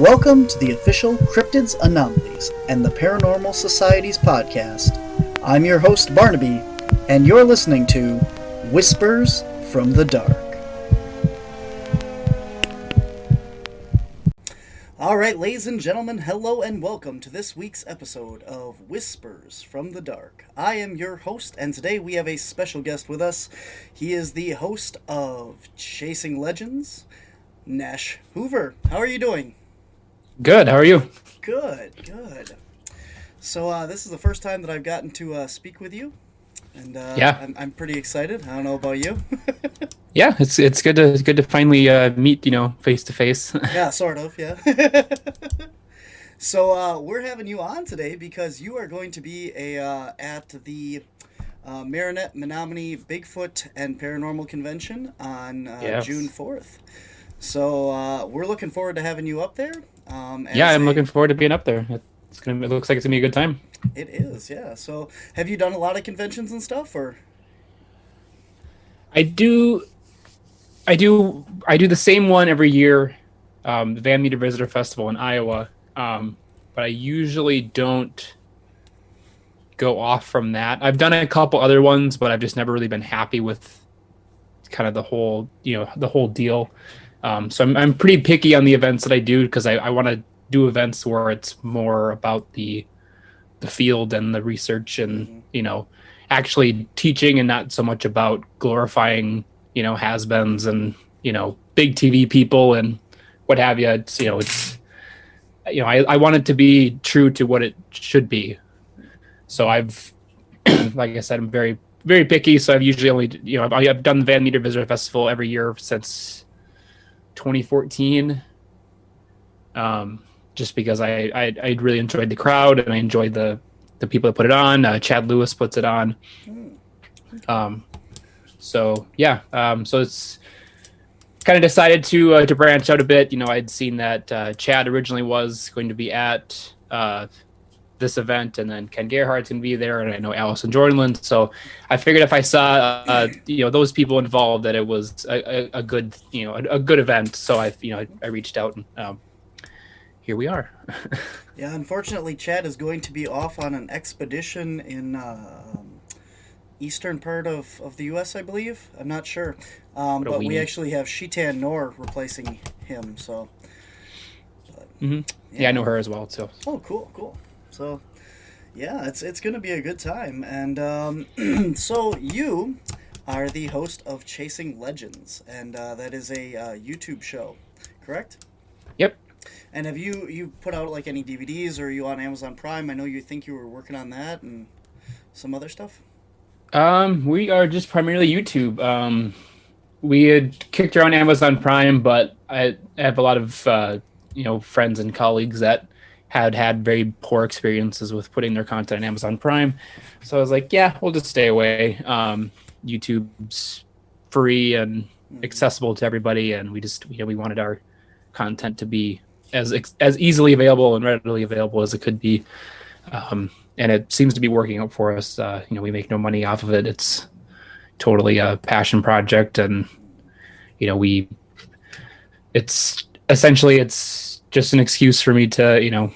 Welcome to the official Cryptids, Anomalies, and the Paranormal Society's podcast. I'm your host, Barnaby, and you're listening to Whispers from the Dark. Alright, ladies and gentlemen, hello and welcome to this week's episode of Whispers from the Dark. I am your host, and today we have a special guest with us. He is the host of Chasing Legends, Nash Hoover. How are you doing? Good. How are you? Good. So this is the first time that I've gotten to speak with you, and I'm pretty excited. I don't know about you. Yeah, it's good to finally meet, face to face. Yeah, sort of. Yeah. So we're having you on today because you are going to be at the Marinette, Menominee, Bigfoot, and Paranormal Convention on June 4th. So we're looking forward to having you up there. I'm looking forward to being up there. It looks like it's gonna be a good time. It is, yeah. So have you done a lot of conventions and stuff, or? I do the same one every year, the Van Meter Visitor Festival in Iowa. But I usually don't go off from that. I've done a couple other ones, but I've just never really been happy with kind of the whole deal. So I'm pretty picky on the events that I do because I want to do events where it's more about the field and the research and, actually teaching and not so much about glorifying, has-beens and, big TV people and what have you. I want it to be true to what it should be. So I've, like I said, I'm very, very picky. So I've usually only, I've done the Van Meter Visitor Festival every year since 2014, just because I really enjoyed the crowd and I enjoyed the people that put it on. Chad Lewis puts it on. So it's kind of decided to branch out a bit. I'd seen that Chad originally was going to be at this event, and then Ken Gerhardt's going to be there, and I know Allison Jordanland. So I figured if I saw those people involved, that it was a good event. So I reached out, and here we are. Yeah, unfortunately, Chad is going to be off on an expedition in eastern part of the U.S., I believe. I'm not sure, but we actually have Shitan Noor replacing him. So, yeah, I know her as well. So. Oh, cool. So, yeah, it's going to be a good time. And so you are the host of Chasing Legends, and that is a YouTube show, correct? Yep. And have you put out like any DVDs, or are you on Amazon Prime? I know you were working on that and some other stuff. We are just primarily YouTube. We had kicked around Amazon Prime, but I have a lot of friends and colleagues that had very poor experiences with putting their content on Amazon Prime. So I was like, yeah, we'll just stay away. YouTube's free and accessible to everybody, and we just we wanted our content to be as easily available and readily available as it could be. And it seems to be working out for us. We make no money off of it. It's totally a passion project, and it's just an excuse for me to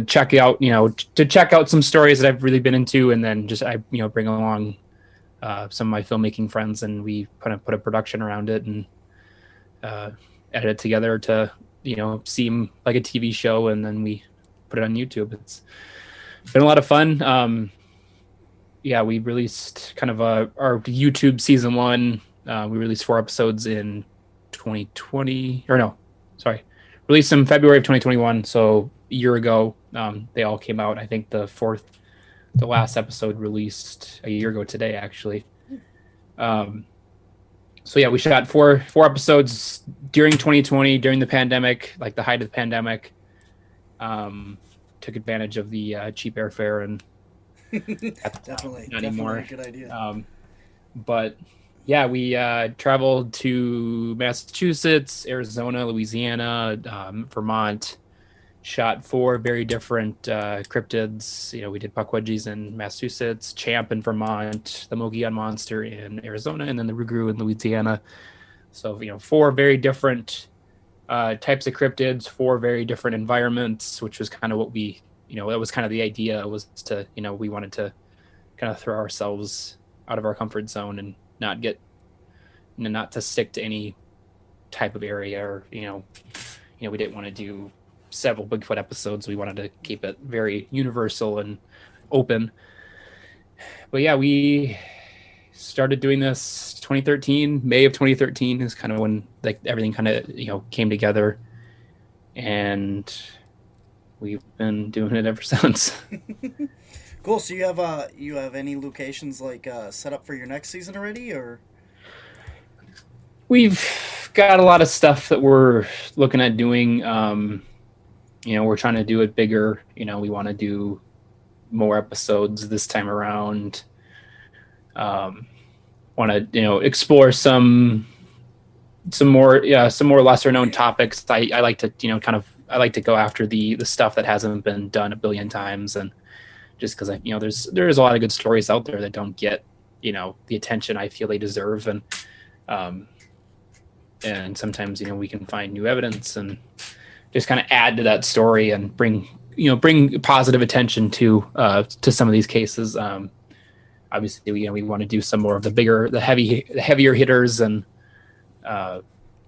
check out some stories that I've really been into, and then just I bring along some of my filmmaking friends, and we kind of put a production around it and edit it together to seem like a TV show, and then we put it on YouTube. It's been a lot of fun. We released kind of our YouTube season 1. We released 4 episodes in 2020, released in February of 2021. So a year ago, they all came out. I think the last episode released a year ago today, actually. We shot four episodes during 2020, during the pandemic, like the height of the pandemic. Took advantage of the cheap airfare, and definitely not anymore. A good idea. But yeah, we traveled to Massachusetts, Arizona, Louisiana, Vermont. Shot 4 very different cryptids. We did Puckwegies in Massachusetts, Champ in Vermont, the mogollon monster in Arizona, and then the Rougarou in Louisiana. So 4 very different types of cryptids, 4 very different environments, which was kind of what we, that was kind of the idea, was to, we wanted to kind of throw ourselves out of our comfort zone and not to stick to any type of area, or, we didn't want to do several Bigfoot episodes. We wanted to keep it very universal and open. But yeah, we started doing this 2013. May of 2013 is kind of when everything kind of came together, and we've been doing it ever since. Cool. So you have any locations set up for your next season already, or? We've got a lot of stuff that we're looking at doing. We're trying to do it bigger. We want to do more episodes this time around. Want to explore some more lesser known topics. I like to I like to go after the stuff that hasn't been done a billion times, and just because there's a lot of good stories out there that don't get the attention I feel they deserve, and sometimes we can find new evidence and just kind of add to that story and bring positive attention to some of these cases. Obviously, we want to do some more of the heavier hitters and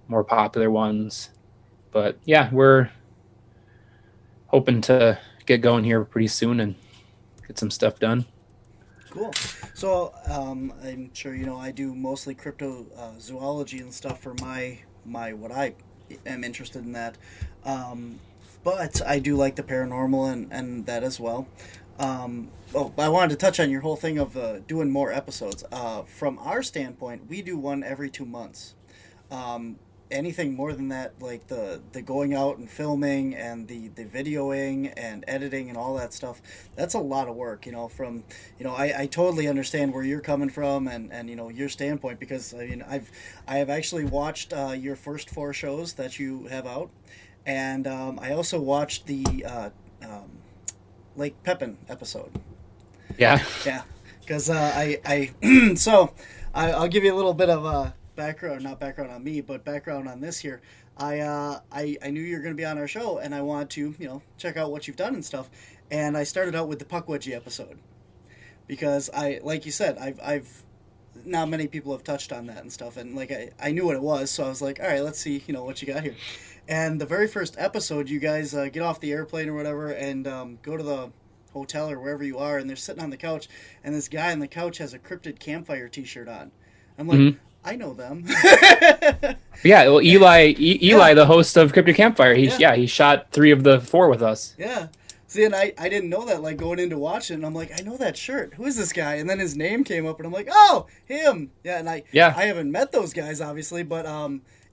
more popular ones. But yeah, we're hoping to get going here pretty soon and get some stuff done. Cool. So I'm sure I do mostly cryptozoology and stuff for my what I am interested in that. But I do like the paranormal and that as well. I wanted to touch on your whole thing of doing more episodes. From our standpoint, we do one every 2 months. Anything more than that, like the going out and filming and the videoing and editing and all that stuff, that's a lot of work. I totally understand where you're coming from and your standpoint, because I have actually watched your first 4 shows that you have out, and I also watched the Lake Pepin episode. Yeah. Yeah, because so I'll give you a little bit of not background on me, but background on this here. I knew you were going to be on our show, and I wanted to check out what you've done and stuff. And I started out with the Puckwegie episode because like you said, I've not many people have touched on that and stuff, and I knew what it was, so I was like, all right, let's see what you got here. And the very first episode, you guys get off the airplane or whatever and go to the hotel or wherever you are, and they're sitting on the couch, and this guy on the couch has a Cryptid Campfire t-shirt on. I'm like, mm-hmm. I know them. Yeah, well, Eli, the host of Cryptid Campfire, he shot 3 of the 4 with us. Yeah. See, and I didn't know that, going into watching, and I'm like, I know that shirt. Who is this guy? And then his name came up, and I'm like, oh, him. Yeah, and I haven't met those guys, obviously, but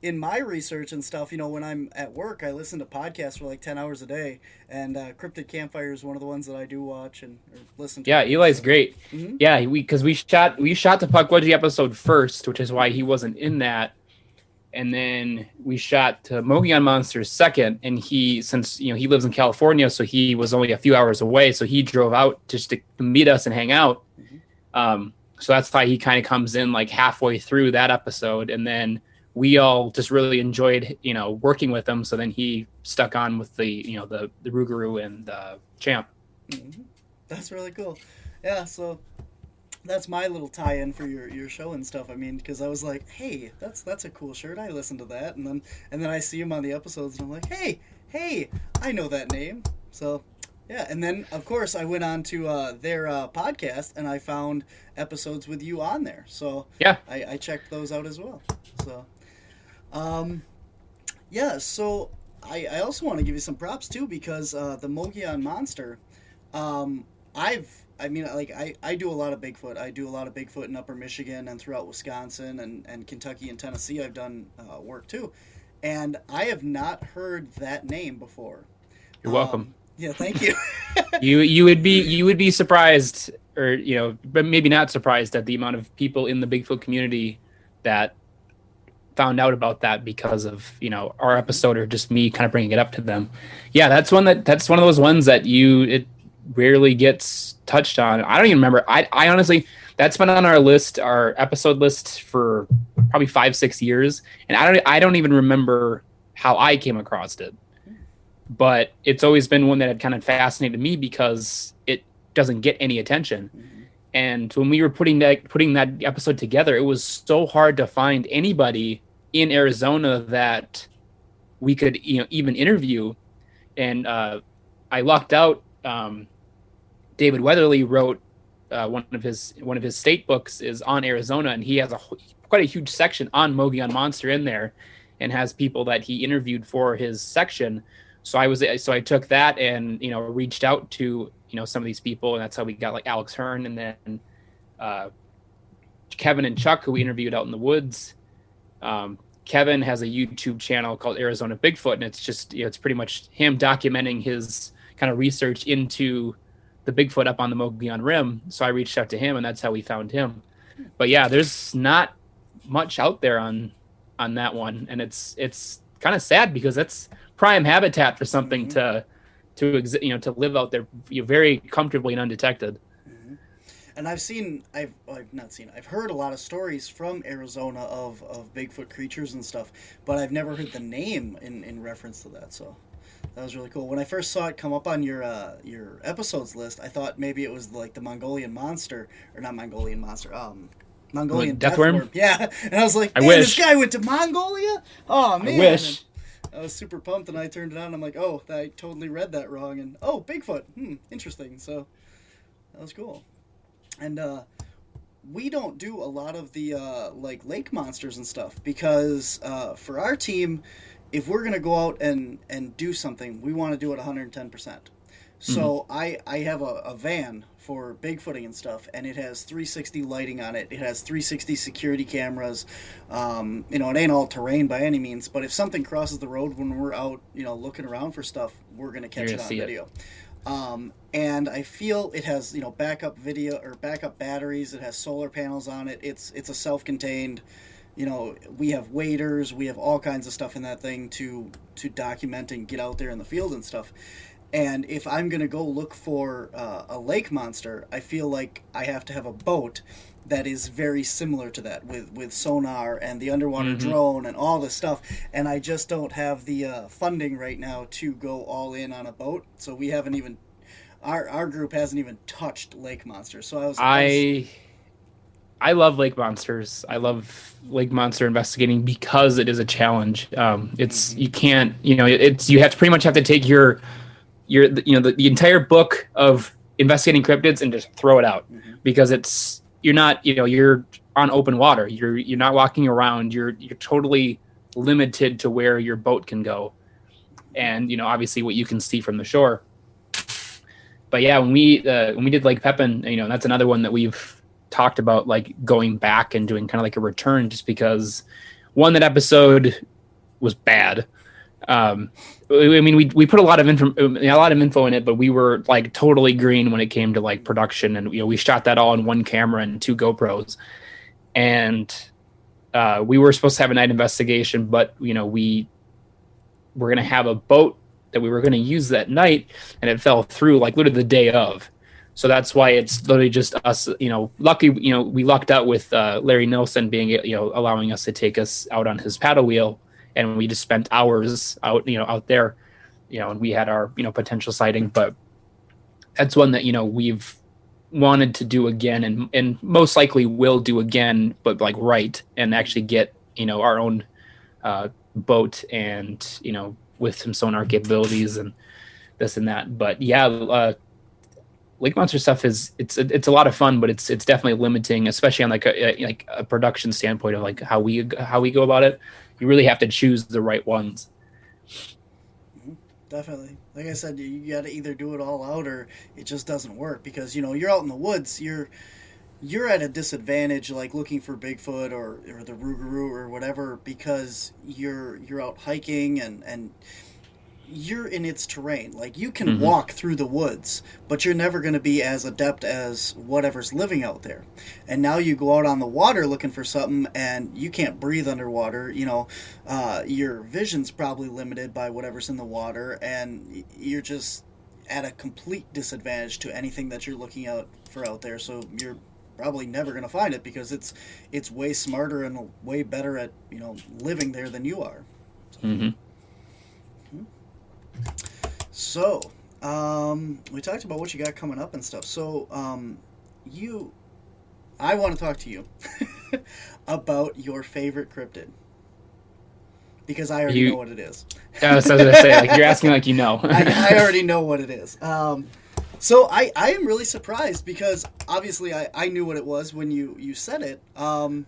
in my research and stuff, when I'm at work, I listen to podcasts for 10 hours a day, and Cryptid Campfire is one of the ones that I do watch or listen to. Yeah, Eli's great. Mm-hmm. Yeah, because we shot the Puckwegie episode first, which is why he wasn't in that, and then we shot Mogollon Monsters second, and since he lives in California, so he was only a few hours away, so he drove out just to meet us and hang out. Mm-hmm. So that's why he kind of comes in halfway through that episode, and then we all just really enjoyed, working with him. So then he stuck on with the Rougarou and the Champ. Mm-hmm. That's really cool. Yeah. So that's my little tie-in for your show and stuff. I mean, because I was like, hey, that's a cool shirt. I listened to that. And then I see him on the episodes and I'm like, hey, I know that name. So yeah. And then of course I went on to their podcast and I found episodes with you on there. So yeah, I checked those out as well. So, so I also want to give you some props too, because the Mogollon Monster, I do a lot of Bigfoot. I do a lot of Bigfoot in Upper Michigan and throughout Wisconsin and Kentucky and Tennessee. I've done work too, and I have not heard that name before. You're welcome. Yeah, thank you. you would be surprised, or but maybe not surprised at the amount of people in the Bigfoot community that found out about that because of our episode, or just me kind of bringing it up to them. Yeah, that's one of those ones that it rarely gets touched on. I don't even remember. I honestly, that's been on our episode list for probably 5-6 years, and I don't even remember how I came across it. But it's always been one that had kind of fascinated me because it doesn't get any attention. And when we were putting that episode together, it was so hard to find anybody in Arizona that we could even interview. And I lucked out. David Weatherly wrote one of his state books is on Arizona, and he has quite a huge section on mogollon monster in there, and has people that he interviewed for his section. So I took that and reached out to some of these people, and that's how we got like Alex Hearn, and then Kevin and Chuck, who we interviewed out in the woods. Kevin has a YouTube channel called Arizona Bigfoot, and it's just it's pretty much him documenting his kind of research into the Bigfoot up on the Mogollon Rim. So I reached out to him, and that's how we found him. But yeah, there's not much out there on that one, and it's kind of sad because that's prime habitat for something to live out there very comfortably and undetected. And I've heard a lot of stories from Arizona of Bigfoot creatures and stuff, but I've never heard the name in reference to that. So that was really cool. When I first saw it come up on your episodes list, I thought maybe it was like the Mongolian monster, or not Mongolian monster, Mongolian deathworm. Yeah, and I was like, man, this guy went to Mongolia? Oh man. I wish. I was super pumped, and I turned it on, and I'm like, oh, I totally read that wrong, and oh, Bigfoot, interesting. So that was cool. And we don't do a lot of the like lake monsters and stuff because for our team, if we're gonna go out and do something, we want to do it 110%. So I have a van for bigfooting and stuff, and it has 360 lighting on it. It has 360 security cameras. It ain't all terrain by any means, but if something crosses the road when we're out, looking around for stuff, we're gonna catch it on video. And I feel it has backup video or backup batteries. It has solar panels on it. It's a self-contained. We have waders. We have all kinds of stuff in that thing to document and get out there in the field and stuff. And if I'm going to go look for a lake monster, I feel like I have to have a boat that is very similar to that with sonar and the underwater drone and all this stuff. And I just don't have the funding right now to go all in on a boat. So we haven't even, our group hasn't even touched lake monsters. So I love lake monsters. I love lake monster investigating because it is a challenge. It's you can't you have to pretty much have to take the entire book of investigating cryptids and just throw it out because you're not you're on open water. You're not walking around. You're totally limited to where your boat can go, and obviously what you can see from the shore. But yeah, when we did Lake Pepin, that's another one that we've talked about, like going back and doing kind of like a return, just because that episode was bad. We put a lot of info in it, but we were like totally green when it came to like production, and we shot that all on one camera and 2 GoPros, and we were supposed to have a night investigation, but we were gonna have a boat that we were gonna use that night, and it fell through like literally the day of. So that's why it's literally just us, lucky, we lucked out with Larry Nilsson being, allowing us to take us out on his paddle wheel. And we just spent hours out there, and we had our, potential sighting. But that's one that, we've wanted to do again and most likely will do again, but like right. And actually get, our own boat and, with some sonar capabilities and this and that. But yeah, lake monster stuff it's a lot of fun, but it's definitely limiting, especially on like a production standpoint of like how we go about it. You really have to choose the right ones. Definitely. Like I said, you got to either do it all out or it just doesn't work because you're out in the woods. You're at a disadvantage, like looking for Bigfoot or the Rougarou or whatever, because you're out hiking and you're in its terrain. Like you can walk through the woods, but you're never going to be as adept as whatever's living out there. And now you go out on the water looking for something and you can't breathe underwater. Your vision's probably limited by whatever's in the water, and you're just at a complete disadvantage to anything that you're looking out for out there. So you're probably never going to find it because it's way smarter and way better at living there than you are. So. So, we talked about what you got coming up and stuff. So, I want to talk to you about your favorite cryptid because I already know what it is. I was going to say, like, you're asking like you know. I already know what it is. So I am really surprised because obviously I knew what it was when you said it. Well,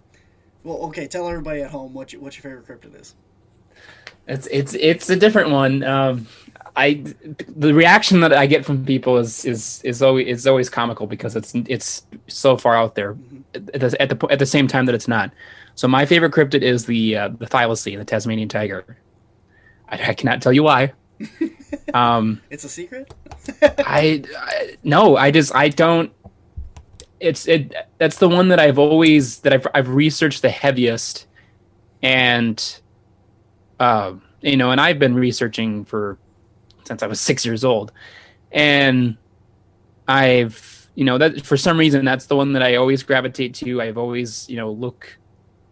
okay, tell everybody at home what your favorite cryptid is. It's a different one. The reaction that I get from people is always comical because it's so far out there at the same time that it's not. So my favorite cryptid is the thylacine, the Tasmanian tiger. I cannot tell you why. It's a secret. No, I don't. That's the one that I've researched the heaviest, and and I've been researching since I was 6 years old, and I've that for some reason that's the one that I always gravitate to. I've always look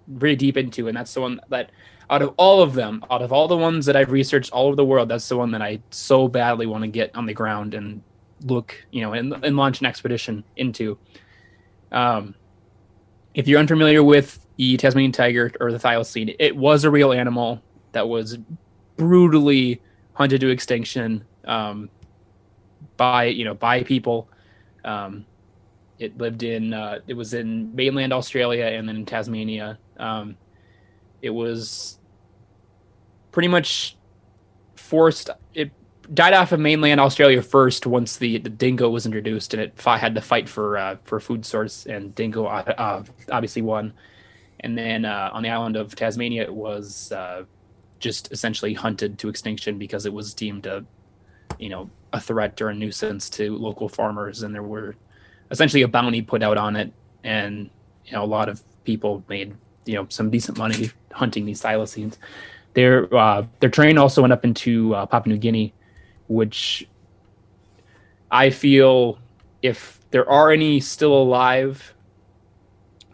very deep into, and that's the one that out of all the ones that I've researched all over the world, that's the one that I so badly want to get on the ground and look, and launch an expedition into. If you're unfamiliar with the Tasmanian tiger or the thylacine, it was a real animal that was brutally hunted to extinction by people. It lived it was in mainland Australia and then in Tasmania. It was pretty much forced. It died off of mainland Australia first once the dingo was introduced, and it had to fight for food source, and dingo obviously won. And then on the island of Tasmania, it was just essentially hunted to extinction because it was deemed a threat or a nuisance to local farmers, and there were essentially a bounty put out on it, and a lot of people made some decent money hunting these thylacines. Their train also went up into Papua New Guinea, which I feel if there are any still alive,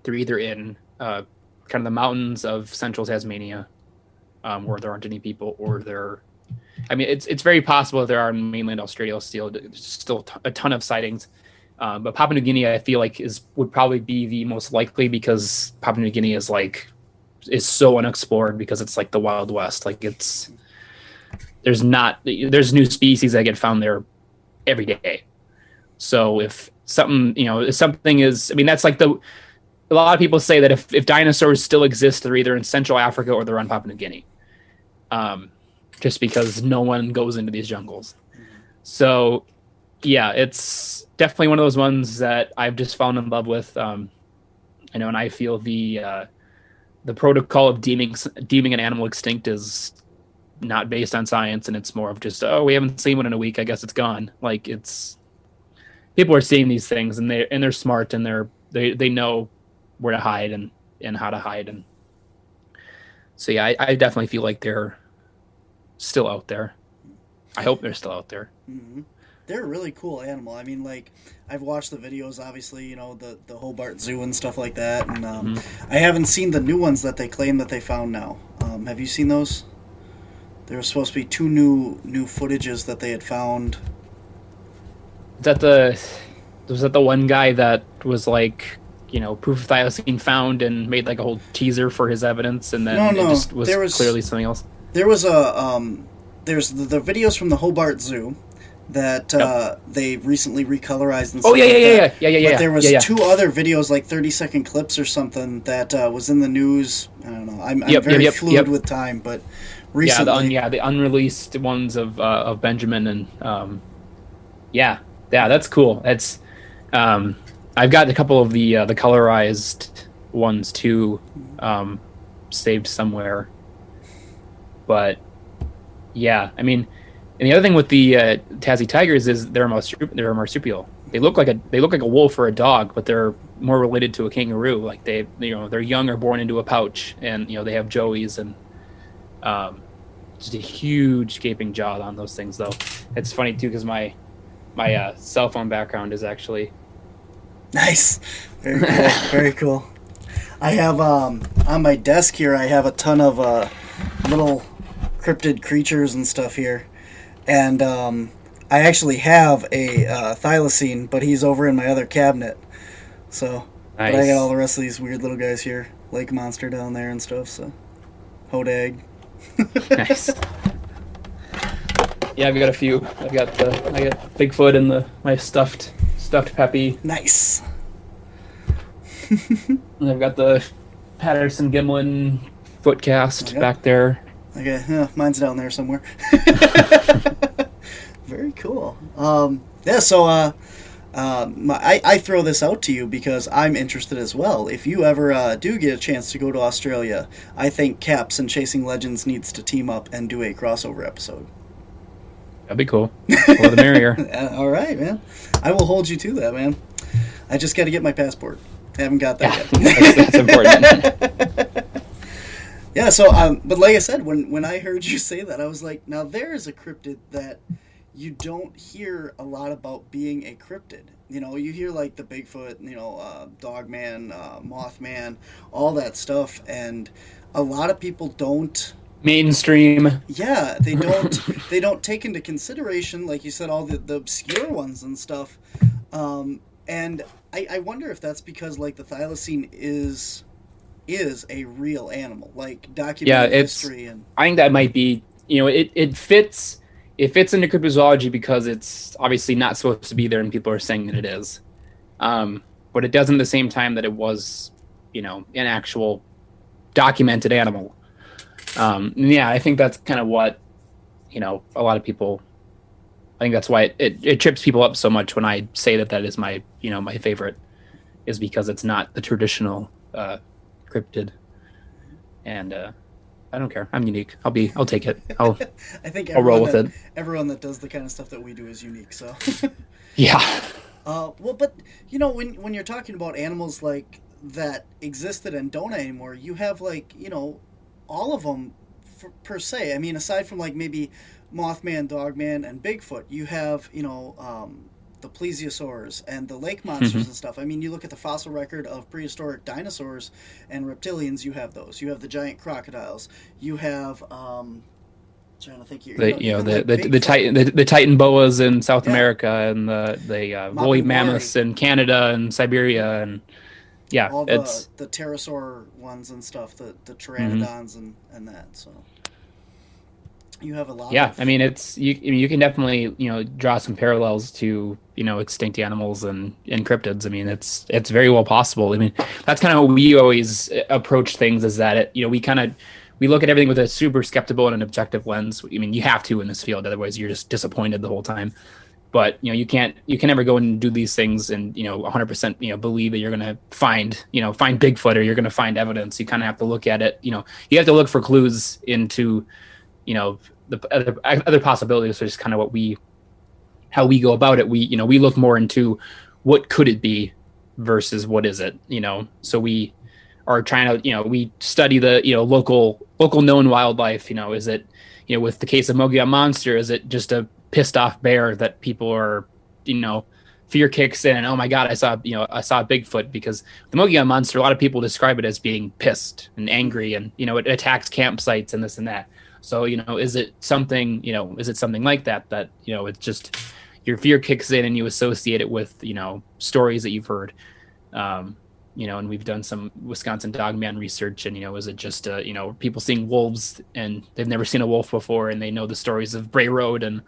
they're either in kind of the mountains of central Tasmania, where there aren't any people, or it's very possible that there are in mainland Australia still a ton of sightings. But Papua New Guinea, I feel like would probably be the most likely because Papua New Guinea is so unexplored because it's like the Wild West. Like there's new species that get found there every day. So if something is, that's like a lot of people say that if dinosaurs still exist, they're either in Central Africa or they're on Papua New Guinea. Just because no one goes into these jungles. So yeah, it's definitely one of those ones that I've just fallen in love with. And I feel the protocol of deeming an animal extinct is not based on science, and it's more of just, we haven't seen one in a week, I guess it's gone. Like people are seeing these things, and they're smart, and they know where to hide and how to hide, and so yeah, I definitely feel like they're still out there. I hope they're still out there. Mm-hmm. They're a really cool animal. I've watched the videos, obviously, the Hobart Zoo and stuff like that, and I haven't seen the new ones that they claim that they found now. Have you seen those? There were supposed to be two new footages that they had found. Was that the one guy that was like, proof of thylacine found and made like a whole teaser for his evidence, and then it just was clearly something else? There was there's the videos from the Hobart Zoo that they recently recolorized and stuff. Oh yeah. But there was two other videos, like 30-second clips or something, that was in the news. I don't know. I'm very fluid with time, but recently, the unreleased ones of Benjamin, and that's cool. It's I've got a couple of the colorized ones too, saved somewhere. But yeah, and the other thing with the Tassie tigers is they're a marsupial. They look like a wolf or a dog, but they're more related to a kangaroo. Like their young are born into a pouch, and they have joeys, and just a huge gaping jaw on those things. Though it's funny too because my cell phone background is actually nice, very cool, very cool. I have on my desk here. I have a ton of little cryptid creatures and stuff here. And I actually have a thylacine, but he's over in my other cabinet. So, but I got all Nice. the rest of these weird little guys here, lake monster down there and stuff. So, hodag. Nice. Yeah, I've got a few. I got Bigfoot and my stuffed Peppy, Nice. and I've got the Patterson Gimlin footcast Yep. back there. Okay, yeah, mine's down there somewhere. Very cool. Yeah, so I throw this out to you because I'm interested as well. If you ever do get a chance to go to Australia, I think Caps and Chasing Legends needs to team up and do a crossover episode. That'd be cool. More the merrier. All right, man. I will hold you to that, man. I just got to get my passport. I haven't got Yeah, that that's important. yet. Yeah, so but like I said, when I heard you say that, I was like, now there is a cryptid that you don't hear a lot about being a cryptid. You know, you hear like the Bigfoot, Dogman, Mothman, all that stuff, and a lot of people don't. Mainstream. Yeah, they don't take into consideration, like you said, all the obscure ones and stuff. And I wonder if that's because like the thylacine is a real animal, like Yeah, documented history and I think that might be. It fits. It fits into cryptozoology because it's obviously not supposed to be there, and people are saying that it is. But it doesn't at the same time that it was, an actual documented animal. And yeah, I think that's kind of what, a lot of people. I think that's why it trips people up so much when I say that is my, my favorite, is because it's not the traditional cryptid, and I don't care. I'm unique. I'll take it. I think I'll roll with it. everyone that does the kind of stuff that we do is unique. So, Yeah. well, but when you're talking about animals like that existed and don't anymore, you have like all of them per se. I mean, aside from like maybe Mothman, Dogman, and Bigfoot, you have the plesiosaurs and the lake monsters and stuff. I mean, you look at the fossil record of prehistoric dinosaurs and reptilians. You have those. You have the giant crocodiles. You have trying to think here. The Titan boas in South Yeah. America, and the woolly mammoths in Canada and Siberia, and yeah, all it's the pterosaur ones and stuff, the pteranodons and that. So you have a lot. yeah. Of, I mean, you can definitely draw some parallels to extinct animals and cryptids. I mean, it's very well possible. I mean, that's kind of how we always approach things, is that we look at everything with a super skeptical and an objective lens. I mean, you have to in this field, otherwise you're just disappointed the whole time. But you can never go and do these things and 100% believe that you're gonna find Bigfoot, or you're gonna find evidence. You kind of have to look at it. You have to look for clues into the other possibilities, which is kind of how we go about it. We look more into what could it be versus what is it. So we are trying to we study the local known wildlife. Is it with the case of mogollon monster, is it just a pissed off bear that people are fear kicks in, and oh my god, I saw a Bigfoot? Because the mogollon monster, a lot of people describe it as being pissed and angry, and it attacks campsites and this and that. So is it something like that it's just your fear kicks in and you associate it with stories that you've heard. And we've done some Wisconsin Dogman research, and is it just people seeing wolves and they've never seen a wolf before, and they know the stories of Bray Road and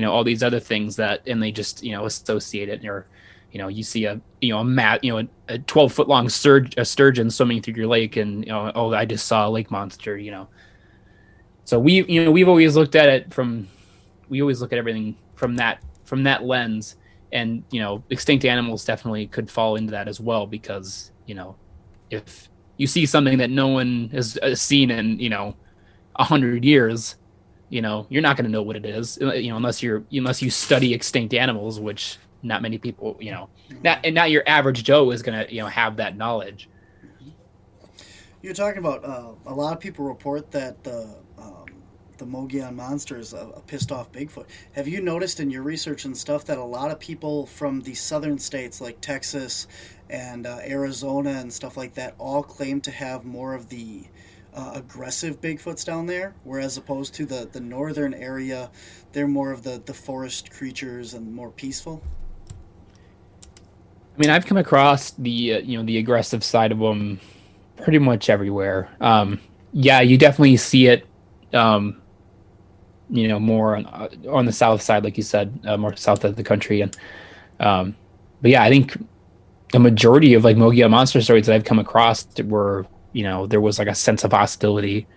all these other things and they just associate it. Or you see a 12-foot long sturgeon swimming through your lake, and oh, I just saw a lake monster. So we've always looked at it we always look at everything from that lens. And extinct animals definitely could fall into that as well, because if you see something that no one has seen in 100 years, you're not going to know what it is, unless you study extinct animals, which not many people, not your average Joe is going to have that knowledge. You're talking about a lot of people report that the mogollon monster is a pissed off Bigfoot. Have you noticed in your research and stuff that a lot of people from the southern states like Texas and Arizona and stuff like that all claim to have more of the aggressive Bigfoots down there, whereas opposed to the northern area, they're more of the forest creatures and more peaceful. I mean, I've come across the the aggressive side of them pretty much everywhere. Yeah, you definitely see it. Um, more on the south side, like you said, more south of the country, and um, but yeah, I think the majority of like Mogia monster stories that I've come across were, there was like a sense of hostility.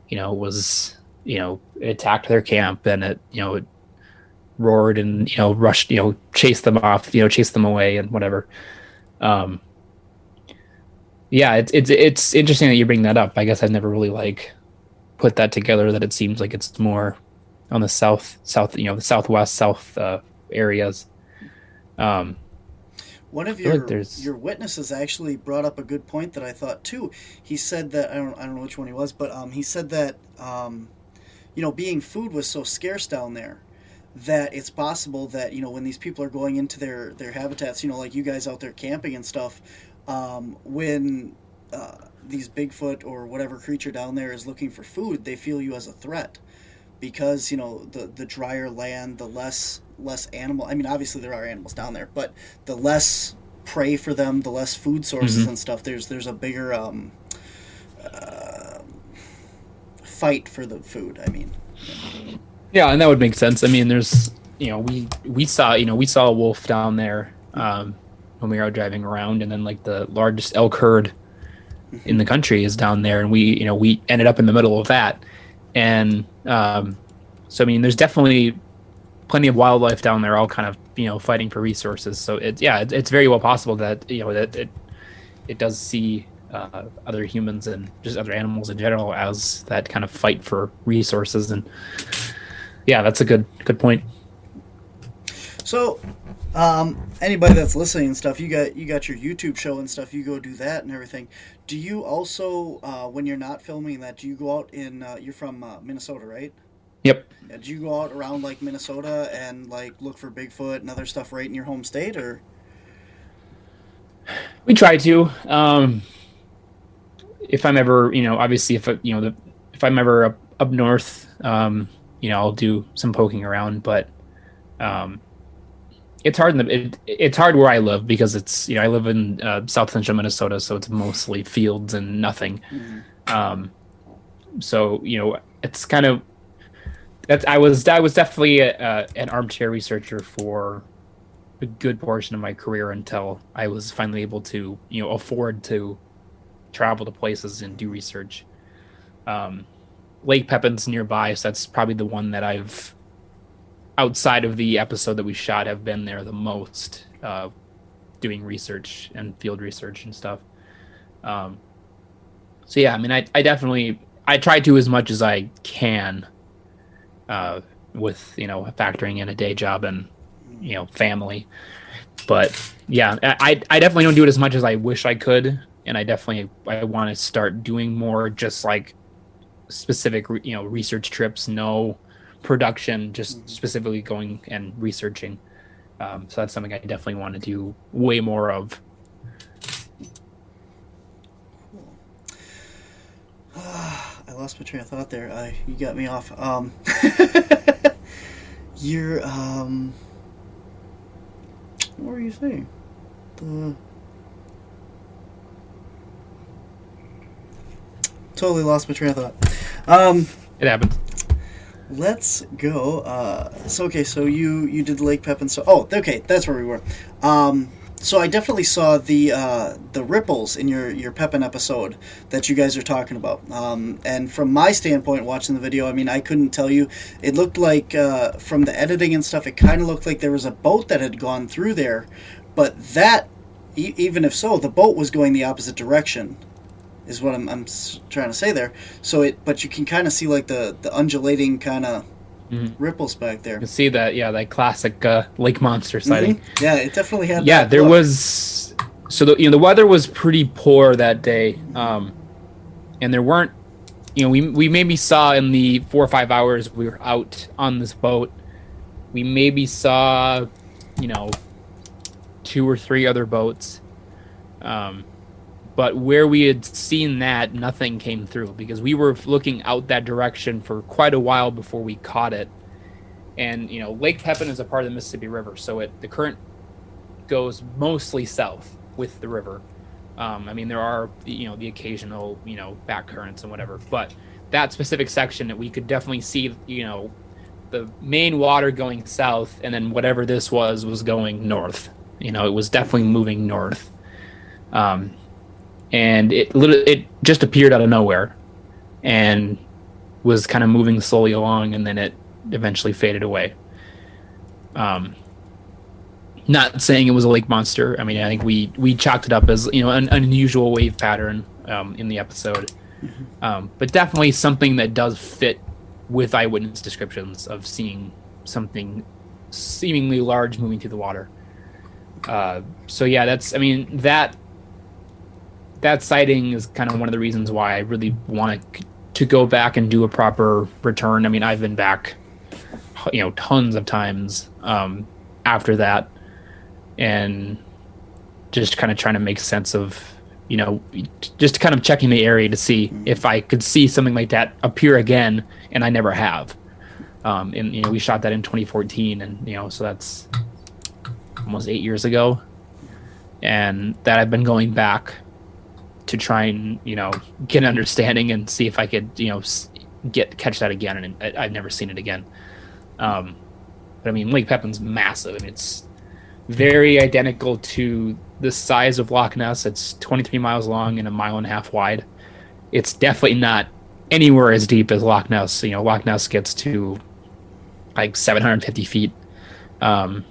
It was, it attacked their camp and it roared and, rushed, chased them off, chased them away and whatever. Um, yeah, it's interesting that you bring that up. I guess I've never really like put that together, that it seems like it's more on the south, the southwest, south areas. Um, One of like your witnesses actually brought up a good point that I thought too. He said that I don't know which one he was, but he said that being food was so scarce down there that it's possible that when these people are going into their habitats, like you guys out there camping and stuff, when these Bigfoot or whatever creature down there is looking for food, they feel you as a threat because the drier land, the less animal. I mean, obviously there are animals down there, but the less prey for them, the less food sources and stuff. There's a bigger fight for the food. I mean, yeah, and that would make sense. I mean, there's we saw a wolf down there when we were out driving around, and then like the largest elk herd in the country is down there, and we ended up in the middle of that, and so I mean, there's definitely plenty of wildlife down there, all kind of fighting for resources. So it's very well possible that that it does see other humans and just other animals in general as that kind of fight for resources. And yeah, that's a good point. So anybody that's listening and stuff, you got your YouTube show and stuff, you go do that and everything. Do you also when you're not filming that, do you go out in you're from Minnesota, right? Yep. Yeah, do you go out around like Minnesota and like look for Bigfoot and other stuff right in your home state, or? We try to. If I'm ever, obviously, if I'm ever up north, I'll do some poking around. But it's hard. It's hard where I live because it's I live in South Central Minnesota, so it's mostly fields and nothing. Mm-hmm. So it's kind of. I was definitely an armchair researcher for a good portion of my career until I was finally able to afford to travel to places and do research. Lake Pepin's nearby, so that's probably the one that I've, outside of the episode that we shot, have been there the most, doing research and field research and stuff. So yeah, I mean, I try to as much as I can. With factoring in a day job and family, but yeah, I definitely don't do it as much as I wish I could, and I want to start doing more just like specific research trips, no production, just specifically going and researching. So that's something I definitely want to do way more of. I lost my train of thought there. You got me off. You're what were you saying? Totally lost my train of thought. It happens. Let's go. So you did Lake Pepin. So okay, that's where we were. So I definitely saw the ripples in your Pepin episode that you guys are talking about. And from my standpoint, watching the video, I mean, I couldn't tell you. It looked like from the editing and stuff, it kind of looked like there was a boat that had gone through there, but that even if so, the boat was going the opposite direction. Is what I'm trying to say there. But you can kind of see like the undulating kind of ripples back there. You can see that, that classic lake monster sighting. Mm-hmm. Yeah, it definitely had. Yeah, that there look. was. So the weather was pretty poor that day, and there weren't. We maybe saw in the 4 or 5 hours we were out on this boat, we maybe saw, 2 or 3 other boats, But where we had seen that, nothing came through because we were looking out that direction for quite a while before we caught it. And Lake Pepin is a part of the Mississippi River, so the current goes mostly south with the river. I mean, there are the occasional back currents and whatever, but that specific section that we could definitely see the main water going south, and then whatever this was going north. It was definitely moving north, and it just appeared out of nowhere, and was kind of moving slowly along, and then it eventually faded away. Not saying it was a lake monster. I mean, I think we chalked it up as an unusual wave pattern in the episode, but definitely something that does fit with eyewitness descriptions of seeing something seemingly large moving through the water. So yeah, that sighting is kind of one of the reasons why I really want to go back and do a proper return. I mean, I've been back, tons of times after that, and just kind of trying to make sense of, just kind of checking the area to see if I could see something like that appear again, and I never have. And we shot that in 2014, and so that's almost 8 years ago, and that I've been going back to try and get an understanding and see if I could catch that again, and I've never seen it again. But I mean, Lake Pepin's massive. I mean, it's very identical to the size of Loch Ness. It's 23 miles long and 1.5 miles wide. It's definitely not anywhere as deep as Loch Ness. Loch Ness gets to like 750 feet,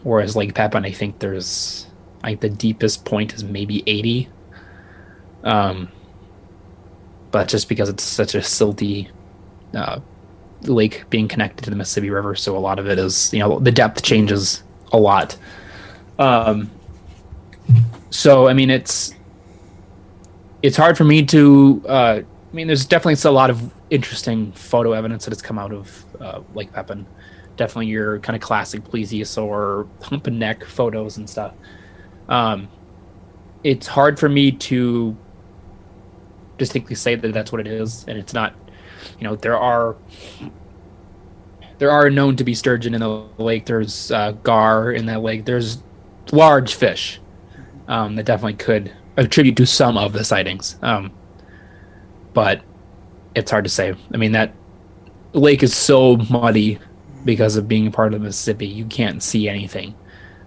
whereas Lake Pepin, I think the deepest point is maybe 80. But just because it's such a silty lake being connected to the Mississippi River, so a lot of it is, the depth changes a lot. So I mean, it's hard for me to. I mean, there's definitely still a lot of interesting photo evidence that has come out of Lake Pepin. Definitely your kind of classic plesiosaur hump and neck photos and stuff. It's hard for me to distinctly say that that's what it is, and it's not. There are known to be sturgeon in the lake. There's gar in that lake. There's large fish that definitely could attribute to some of the sightings, but it's hard to say. I mean, that lake is so muddy because of being a part of the Mississippi. You can't see anything,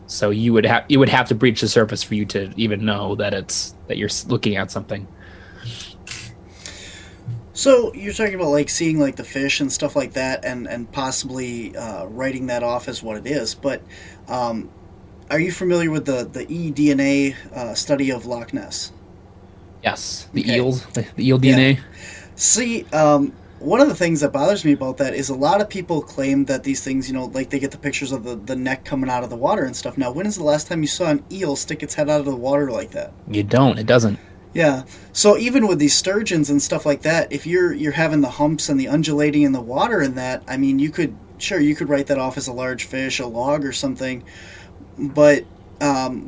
so you would have to breach the surface for you to even know that you're looking at something. So you're talking about like seeing like the fish and stuff like that, and possibly writing that off as what it is. But are you familiar with the eDNA study of Loch Ness? Yes, the eels, the eel DNA. Yeah. See, one of the things that bothers me about that is a lot of people claim that these things, like they get the pictures of the neck coming out of the water and stuff. Now, when is the last time you saw an eel stick its head out of the water like that? You don't. It doesn't. Yeah. So even with these sturgeons and stuff like that, if you're having the humps and the undulating in the water and that, I mean, you could write that off as a large fish, a log or something, but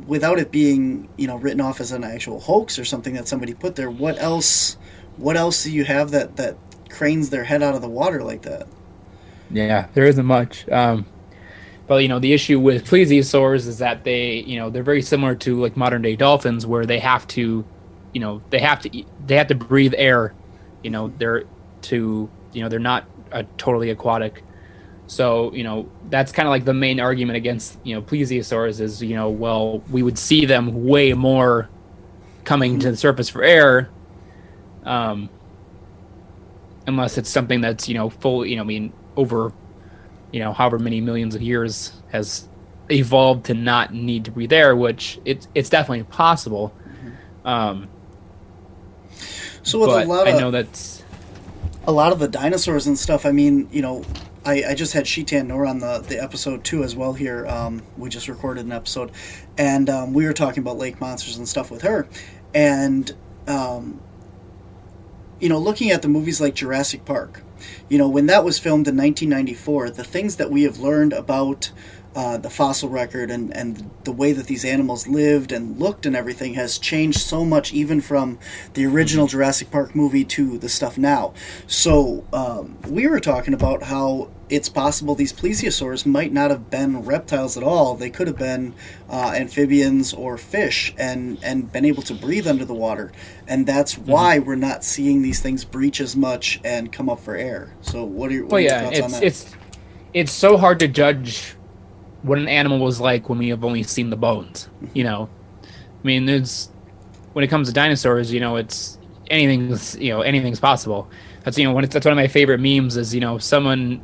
without it being, written off as an actual hoax or something that somebody put there, what else do you have that cranes their head out of the water like that? Yeah, there isn't much. But the issue with plesiosaurs is that they're very similar to like modern day dolphins, where they have to breathe air. They're not totally aquatic. So that's kind of like the main argument against plesiosaurs is well, we would see them way more coming to the surface for air, unless it's something that's full. Over however many millions of years has evolved to not need to breathe air, which it's definitely possible. So with I know that's a lot of the dinosaurs and stuff. I mean, I just had Sheetan Noor on the episode 2 as well here. We just recorded an episode, and we were talking about lake monsters and stuff with her. And, looking at the movies like Jurassic Park, when that was filmed in 1994, the things that we have learned about the fossil record and the way that these animals lived and looked and everything has changed so much, even from the original Jurassic Park movie to the stuff now. So we were talking about how it's possible these plesiosaurs might not have been reptiles at all. They could have been amphibians or fish and been able to breathe under the water. And that's why we're not seeing these things breach as much and come up for air. So what are your thoughts on that? It's so hard to judge what an animal was like when we have only seen the bones. I mean, when it comes to dinosaurs, it's anything's possible. That's that's one of my favorite memes is someone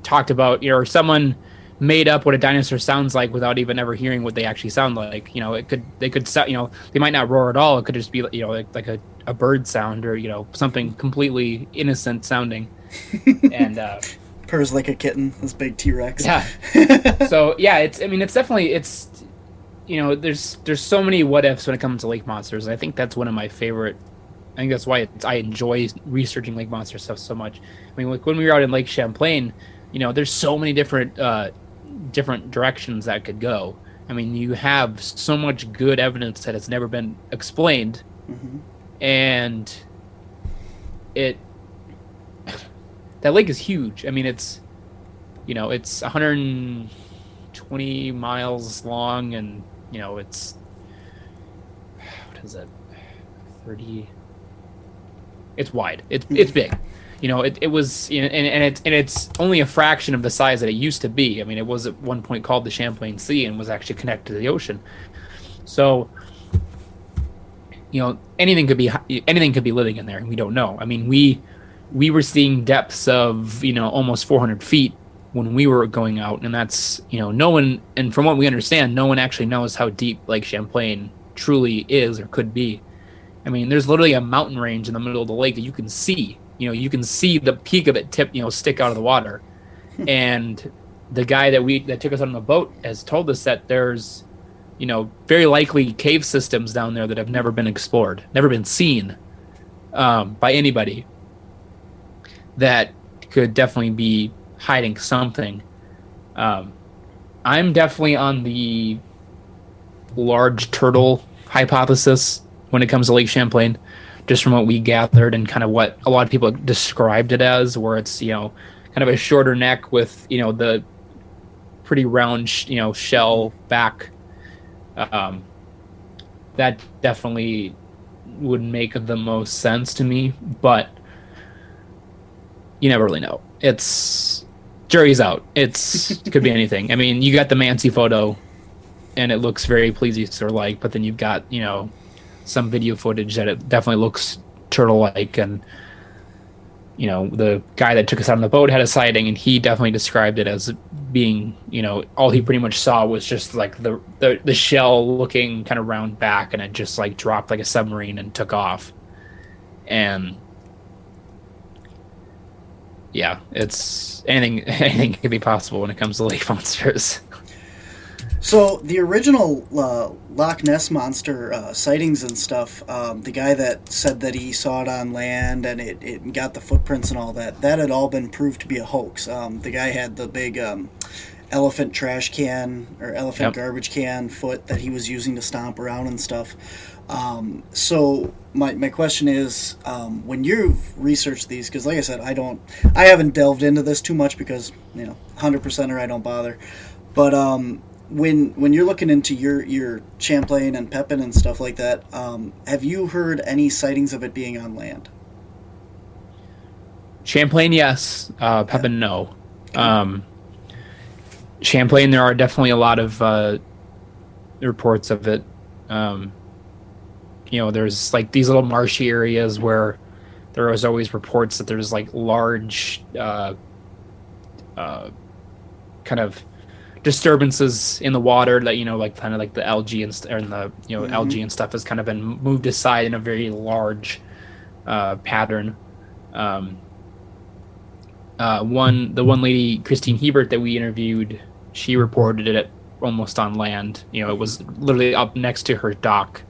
talked about or someone made up what a dinosaur sounds like without even ever hearing what they actually sound like. They could sound, they might not roar at all. It could just be like a bird sound or something completely innocent sounding. And purrs like a kitten, this big T-Rex. Yeah. So yeah, it's definitely there's so many what ifs when it comes to lake monsters. I think that's one of my favorite. I think that's why I enjoy researching lake monster stuff so much. I mean, like when we were out in Lake Champlain, there's so many different directions that could go. I mean, you have so much good evidence that has never been explained, and that lake is huge. I mean, it's 120 miles long, and it's what is it, 30? It's wide. It's big. It was, and it's only a fraction of the size that it used to be. I mean, it was at one point called the Champlain Sea and was actually connected to the ocean. So, anything could be living in there, and we don't know. I mean, we were seeing depths of almost 400 feet when we were going out, and that's no one, and from what we understand, no one actually knows how deep Lake Champlain truly is or could be. I mean, there's literally a mountain range in the middle of the lake that you can see. You can see the peak of it stick out of the water. And the guy that took us on the boat has told us that there's, very likely cave systems down there that have never been explored, never been seen by anybody, that could definitely be hiding something. I'm definitely on the large turtle hypothesis when it comes to Lake Champlain, just from what we gathered and kind of what a lot of people described it as, where it's, kind of a shorter neck with, the pretty round, shell back. That definitely would make the most sense to me, but you never really know. It's jury's out. It could be anything. I mean, you got the Mansi photo and it looks very plesiosaur-like, but then you've got, some video footage that it definitely looks turtle-like, and the guy that took us out on the boat had a sighting, and he definitely described it as being, all he pretty much saw was just like the shell looking kind of round back, and it just like dropped like a submarine and took off. And yeah, it's anything could be possible when it comes to lake monsters. So the original Loch Ness monster sightings and stuff, the guy that said that he saw it on land and it got the footprints and all that had all been proved to be a hoax. The guy had the big elephant trash can or elephant garbage can foot that he was using to stomp around and stuff. So my question is, when you've researched these, because like I said, I haven't delved into this too much because 100% or I don't bother, but when you're looking into your Champlain and Pepin and stuff like that, have you heard any sightings of it being on land? Champlain, yes. Pepin, no. Champlain, there are definitely a lot of reports of it. There's like these little marshy areas where there was always reports that there's like large kind of disturbances in the water that like kind of like the algae and the algae and stuff has kind of been moved aside in a very large pattern. The one lady, Christine Hebert, that we interviewed, she reported it almost on land. It was literally up next to her dock.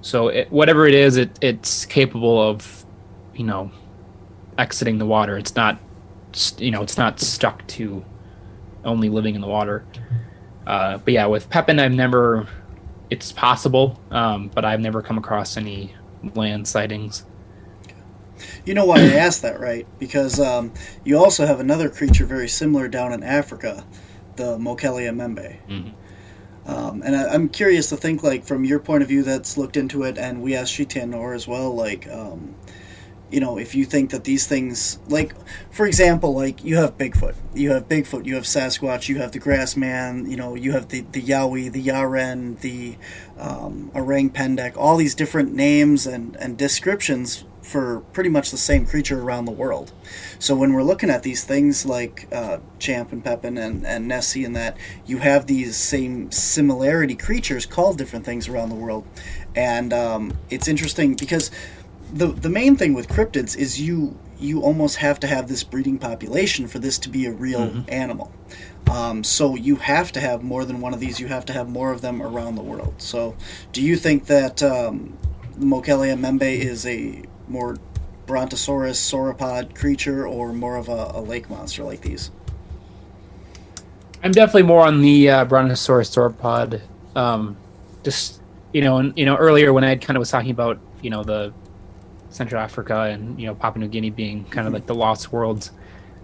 So whatever it is, it's capable of exiting the water. It's not, it's not stuck to only living in the water. But yeah, with Pepin, it's possible, but I've never come across any land sightings. You know why I asked that, right? Because you also have another creature very similar down in Africa, the Mokelia membe. Mm-hmm. And I'm curious to think, like, from your point of view that's looked into it, and we asked Shitanor as well, like, if you think that these things, like, for example, like, you have Bigfoot, you have Sasquatch, you have the Grassman, you have the Yowie, the Yaren, the Orang Pendek, all these different names and descriptions for pretty much the same creature around the world. So when we're looking at these things like Champ and Pepin and Nessie and that, you have these same similarity creatures called different things around the world. And it's interesting because the main thing with cryptids is you almost have to have this breeding population for this to be a real animal. So you have to have more than one of these. You have to have more of them around the world. So do you think that Mokelia membe is a more brontosaurus sauropod creature or more of a lake monster like these? I'm definitely more on the brontosaurus sauropod. Earlier when I kind of was talking about the Central Africa and Papua New Guinea being kind of like the lost worlds,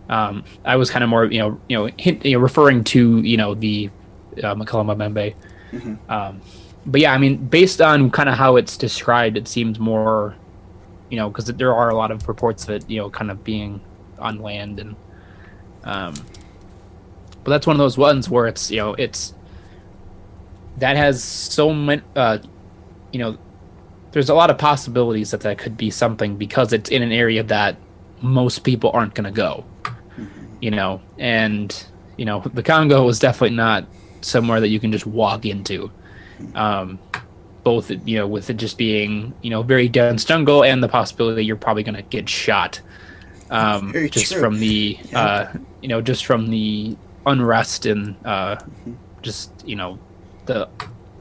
I was kind of more referring to the Mokelia membe. Mm-hmm. But yeah, I mean, based on kind of how it's described, it seems more, because there are a lot of reports of it, kind of being on land, and but that's one of those ones where it's that has so many, there's a lot of possibilities that could be something because it's in an area that most people aren't going to go, and the Congo is definitely not somewhere that you can just walk into. Both with it just being very dense jungle and the possibility that you're probably going to get shot just true. From the just from the unrest and just the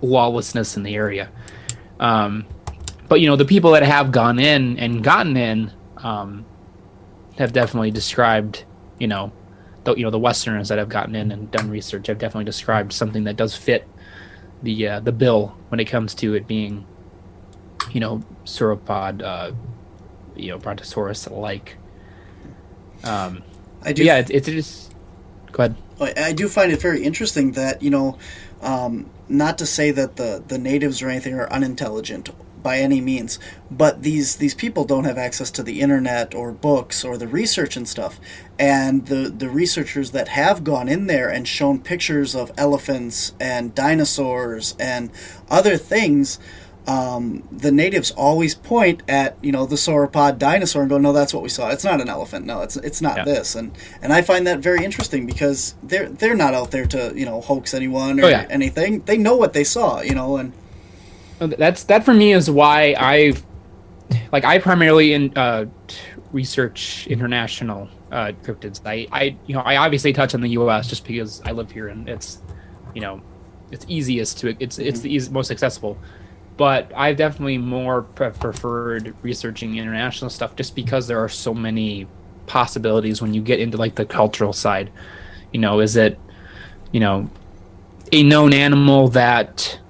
lawlessness in the area. But the people that have gone in and gotten in have definitely described the Westerners that have gotten in and done research have definitely described something that does fit the bill when it comes to it being sauropod, brontosaurus like. I do. Yeah, it's just. Go ahead. I do find it very interesting that not to say that the natives or anything are unintelligent by any means, but these people don't have access to the internet or books or the research and stuff. And the researchers that have gone in there and shown pictures of elephants and dinosaurs and other things, the natives always point at the sauropod dinosaur and go, no, that's what we saw. It's not an elephant. No, it's not this. And I find that very interesting because they're not out there to hoax anyone or anything. They know what they saw. And that for me is why I primarily research international cryptids. I obviously touch on the U.S. just because I live here and it's easiest to it's the most accessible. But I've definitely more preferred researching international stuff just because there are so many possibilities when you get into like the cultural side. Is it a known animal that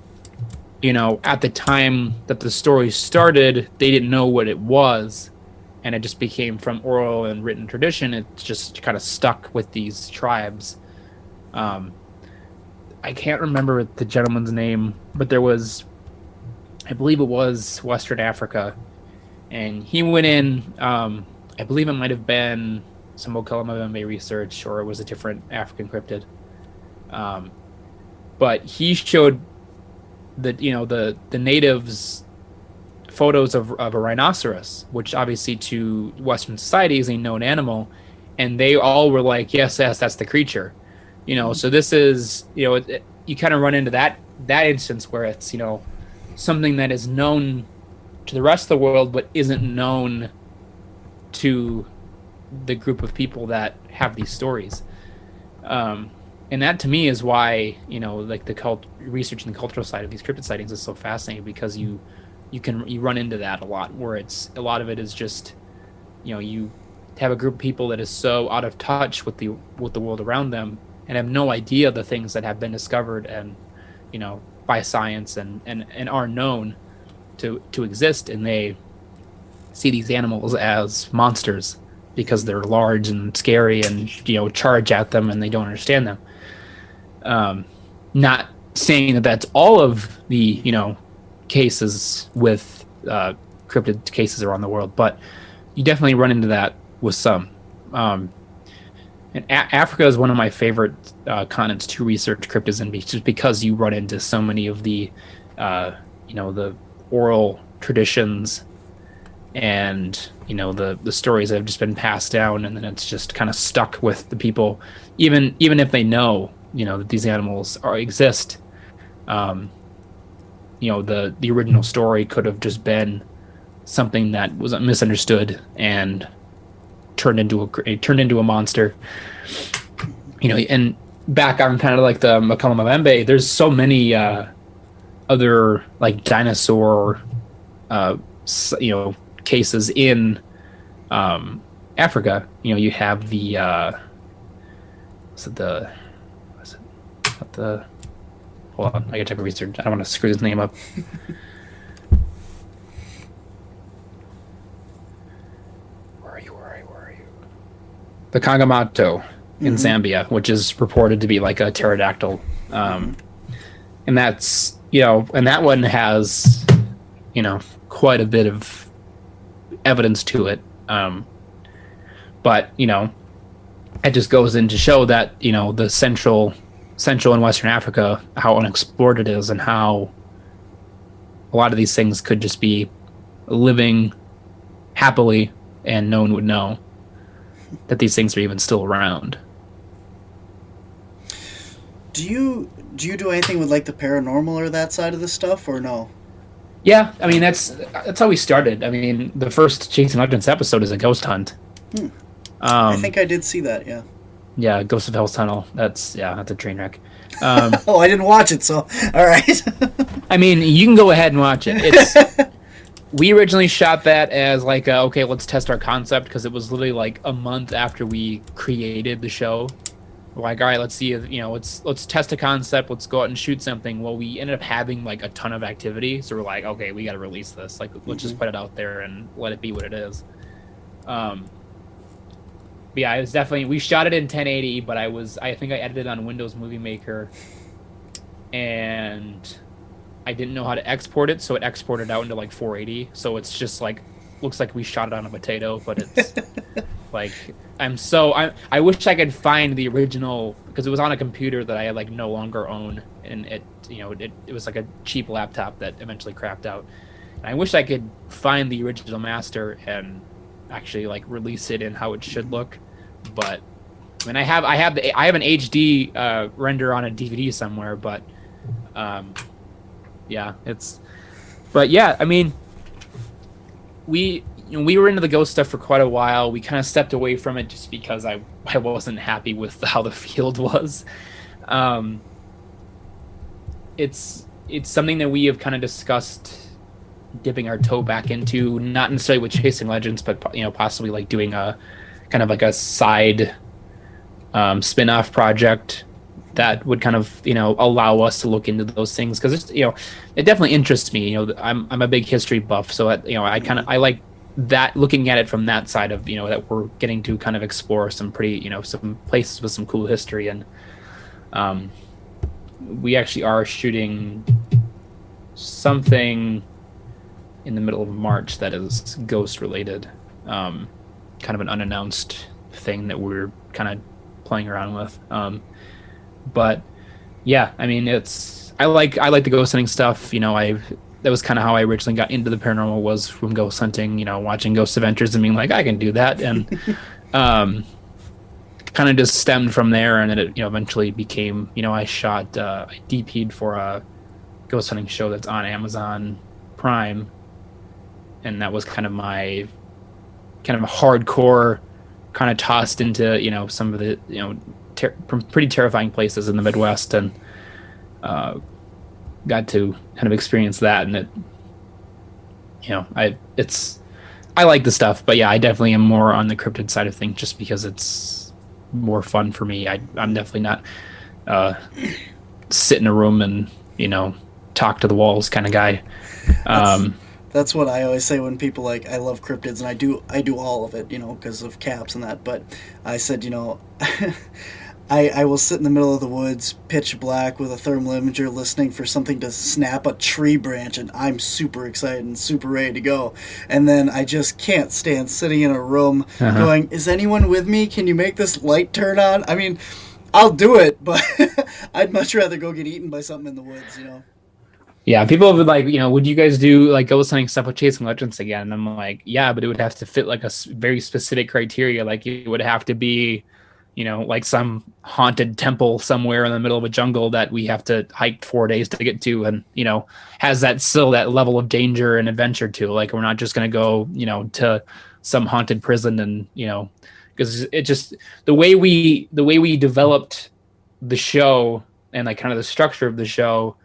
at the time that the story started, they didn't know what it was, and it just became from oral and written tradition. It's just kind of stuck with these tribes. I can't remember the gentleman's name, but there was, I believe it was Western Africa, and he went in. I believe it might have been some Mokelia membe research, or it was a different African cryptid. But he showed that the natives photos of a rhinoceros, which obviously to Western society is a known animal, and they all were like, yes, that's the creature. So this is you kind of run into that instance where it's something that is known to the rest of the world but isn't known to the group of people that have these stories. And that to me is why like the research and the cultural side of these cryptid sightings is so fascinating, because you run into that a lot, where it's a lot of it is just you to have a group of people that is so out of touch with the world around them and have no idea the things that have been discovered and, you know, by science and are known to exist, and they see these animals as monsters because they're large and scary and, you know, charge at them and they don't understand them. Not saying that that's all of the, you know, cases with cryptid cases around the world, but you definitely run into that with some. And Africa is one of my favorite continents to research cryptids in, just because you run into so many of the, you know, the oral traditions and, you know, the stories that have just been passed down, and then it's just kind of stuck with the people, even if they know, you know, that these animals exist. You know, the original story could have just been something that was misunderstood and turned into a monster. You know, and back on kind of like the mogollon Mbembe, there's so many other like dinosaur you know, cases in Africa. You know, you have the hold on, I gotta check research. I don't want to screw this name up. Where are you? The Kangamato in Zambia, which is reported to be like a pterodactyl. And that's, you know, and that one has, you know, quite a bit of evidence to it. But, you know, it just goes in to show that, you know, the Central and Western Africa, how unexplored it is, and how a lot of these things could just be living happily and no one would know that these things are even still around. Do you do anything with like the paranormal or that side of the stuff, or no? Yeah, I mean that's how we started. I mean, the first Chasing Legends episode is a ghost hunt. I think I did see that. Yeah. Yeah, Ghost of Hell's Tunnel. That's a train wreck. Oh, I didn't watch it, so all right. I mean, you can go ahead and watch it. We originally shot that as like, okay, let's test our concept, because it was literally like a month after we created the show. We're like, all right, let's see, you know, let's test a concept, let's go out and shoot something. Well, we ended up having like a ton of activity, so we're like, okay, we got to release this. Like, let's just put it out there and let it be what it is. But yeah, it was definitely, we shot it in 1080, but I think I edited on Windows Movie Maker, and I didn't know how to export it, so it exported out into like 480. So it's just like, looks like we shot it on a potato, but it's like, I wish I could find the original, because it was on a computer that I like no longer own, and it, you know, it was like a cheap laptop that eventually crapped out. And I wish I could find the original master and actually like release it in how it should look. But I mean, I have an HD render on a DVD somewhere, but yeah, I mean, we were into the ghost stuff for quite a while. We kind of stepped away from it just because I wasn't happy with how the field was. It's something that we have kind of discussed dipping our toe back into, not necessarily with Chasing Legends, but, you know, possibly like doing a kind of like a side spin-off project that would kind of, you know, allow us to look into those things, because it's, you know, it definitely interests me. You know, I'm a big history buff, so you know, I like that, looking at it from that side of, you know, that we're getting to kind of explore some pretty, you know, some places with some cool history. And we actually are shooting something in the middle of March that is ghost related, kind of an unannounced thing that we're kind of playing around with. But yeah, I mean, I like the ghost hunting stuff. You know, that was kind of how I originally got into the paranormal, was from ghost hunting, you know, watching Ghost Adventures and being like, I can do that. And kind of just stemmed from there. And then it, you know, eventually became, you know, I DP'd for a ghost hunting show that's on Amazon Prime. And that was kind of my hardcore, kind of tossed into, you know, some of the, you know, pretty terrifying places in the Midwest, and got to kind of experience that. And it, you know, I like the stuff, but yeah, I definitely am more on the cryptid side of things just because it's more fun for me. I'm definitely not uh, sit in a room and talk to the walls kind of guy. That's Um, that's what I always say when people like I love cryptids, and I do all of it, because of caps and that. But I said, I will sit in the middle of the woods, pitch black, with a thermal imager, listening for something to snap a tree branch, and I'm super excited and super ready to go. And then I just can't stand sitting in a room uh-huh. going, "Is anyone with me? Can you make this light turn on?" I mean, I'll do it, but I'd much rather go get eaten by something in the woods. Yeah, people would like, would you guys do like ghost hunting stuff with Chasing Legends again? And I'm like, yeah, but it would have to fit like a very specific criteria. Like it would have to be, like some haunted temple somewhere in the middle of a jungle that we have to hike 4 days to get to, and has that still that level of danger and adventure to. Like we're not just gonna go, to some haunted prison and because it just the way we developed the show and like kind of the structure of the show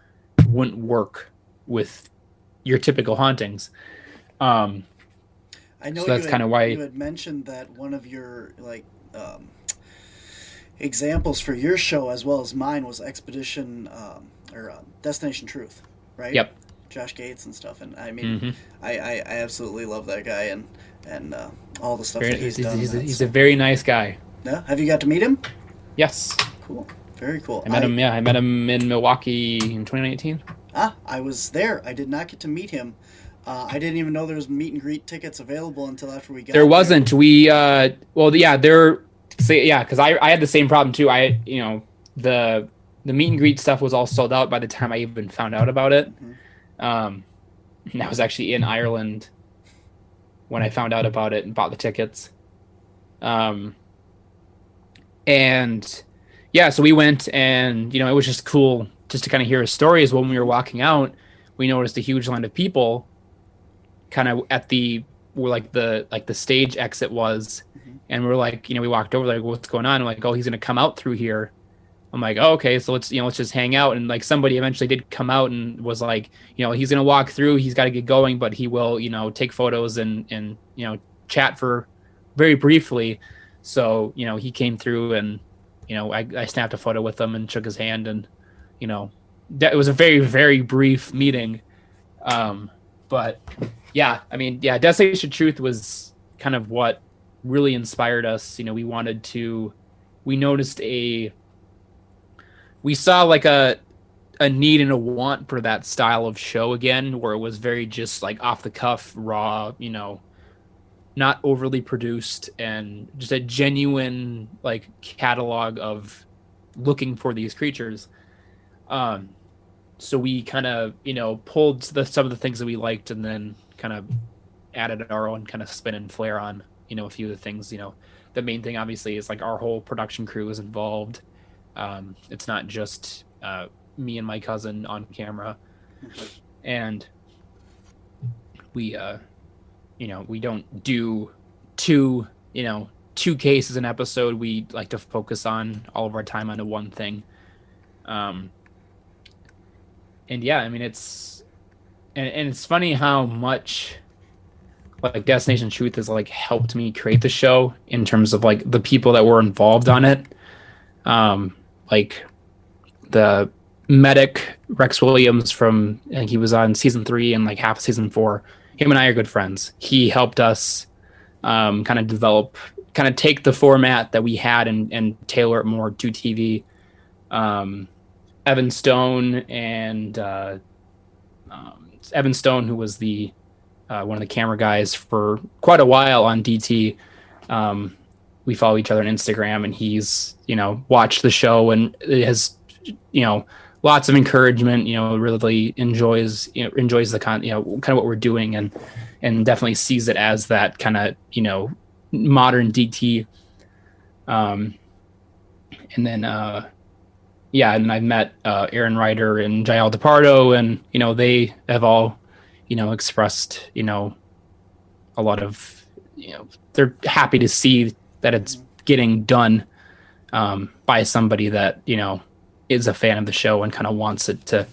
wouldn't work with your typical hauntings. Um, I know so that's kind of why. you had mentioned that one of your examples for your show as well as mine was Expedition or Destination Truth, right? Yep. Josh Gates and stuff, and I mean, Mm-hmm. I absolutely love that guy and all the stuff Very, that he's done. he's a very nice guy. Yeah, have you got to meet him? Yes, Cool, very cool. I met him. Yeah, I met him in Milwaukee in 2019. I was there. I did not get to meet him. I didn't even know there was meet and greet tickets available until after we got There there. wasn't. Well, yeah, because I had the same problem too. The meet and greet stuff was all sold out by the time I even found out about it. And I was actually in Ireland when I found out about it and bought the tickets. And yeah, so we went, and it was just cool just to kind of hear his stories. When we were walking out, we noticed a huge line of people kind of at where the stage exit was. And we're like, we walked over, like, what's going on? I'm like, oh, he's gonna come out through here. I'm like, oh, okay, so let's just hang out. And like somebody eventually did come out and was like, he's gonna walk through, he's got to get going, but he will take photos and chat for very briefly. So he came through, and I snapped a photo with him and shook his hand, and it was a very, very brief meeting. But yeah, I mean, yeah, Destination Truth was kind of what really inspired us. We saw like a need and a want for that style of show again, where it was very just like off the cuff, raw, not overly produced, and just a genuine like catalog of looking for these creatures. So we kind of pulled some of the things that we liked, and then kind of added our own kind of spin and flair on a few of the things. The main thing obviously is like our whole production crew is involved. It's not just me and my cousin on camera, and we we don't do two cases an episode. We like to focus on all of our time onto one thing. And yeah, I mean, it's funny how much like Destination Truth has like helped me create the show in terms of like the people that were involved on it. Like the medic Rex Williams from, I think he was on season 3 and like half of season 4. Him and I are good friends. He helped us kind of take the format that we had and tailor it more to TV. Evan Stone, who was the one of the camera guys for quite a while on DT. We follow each other on Instagram, and he's watched the show and has lots of encouragement. Really enjoys the kind of what we're doing, and definitely sees it as that kind of modern DT. And then and then I've met Aaron Ryder and Jael DePardo, and they have all expressed a lot of they're happy to see that it's getting done by somebody that is a fan of the show and kind of wants it to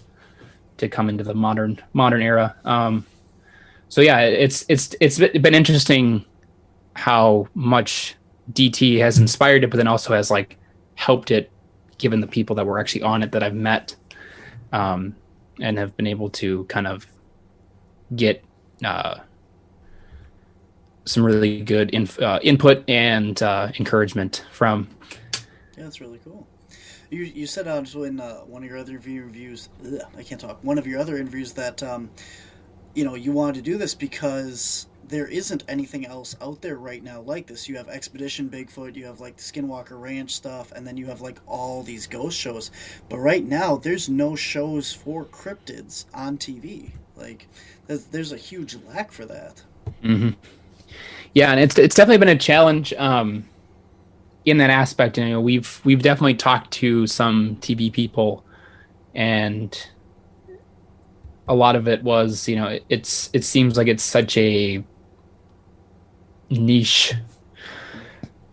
come into the modern era. So yeah, it's been interesting how much DT has inspired it, but then also has like helped it, given the people that were actually on it that I've met, um, and have been able to kind of get some really good input and encouragement from. Yeah, that's really cool. You said also in one of your other reviews, I can't talk. One of your other interviews that you wanted to do this because there isn't anything else out there right now like this. You have Expedition Bigfoot, you have like the Skinwalker Ranch stuff, and then you have like all these ghost shows. But right now, there's no shows for cryptids on TV. Like, there's a huge lack for that. Mm-hmm. Yeah, and it's definitely been a challenge in that aspect. And, we've definitely talked to some TV people, and a lot of it was, it seems like it's such a niche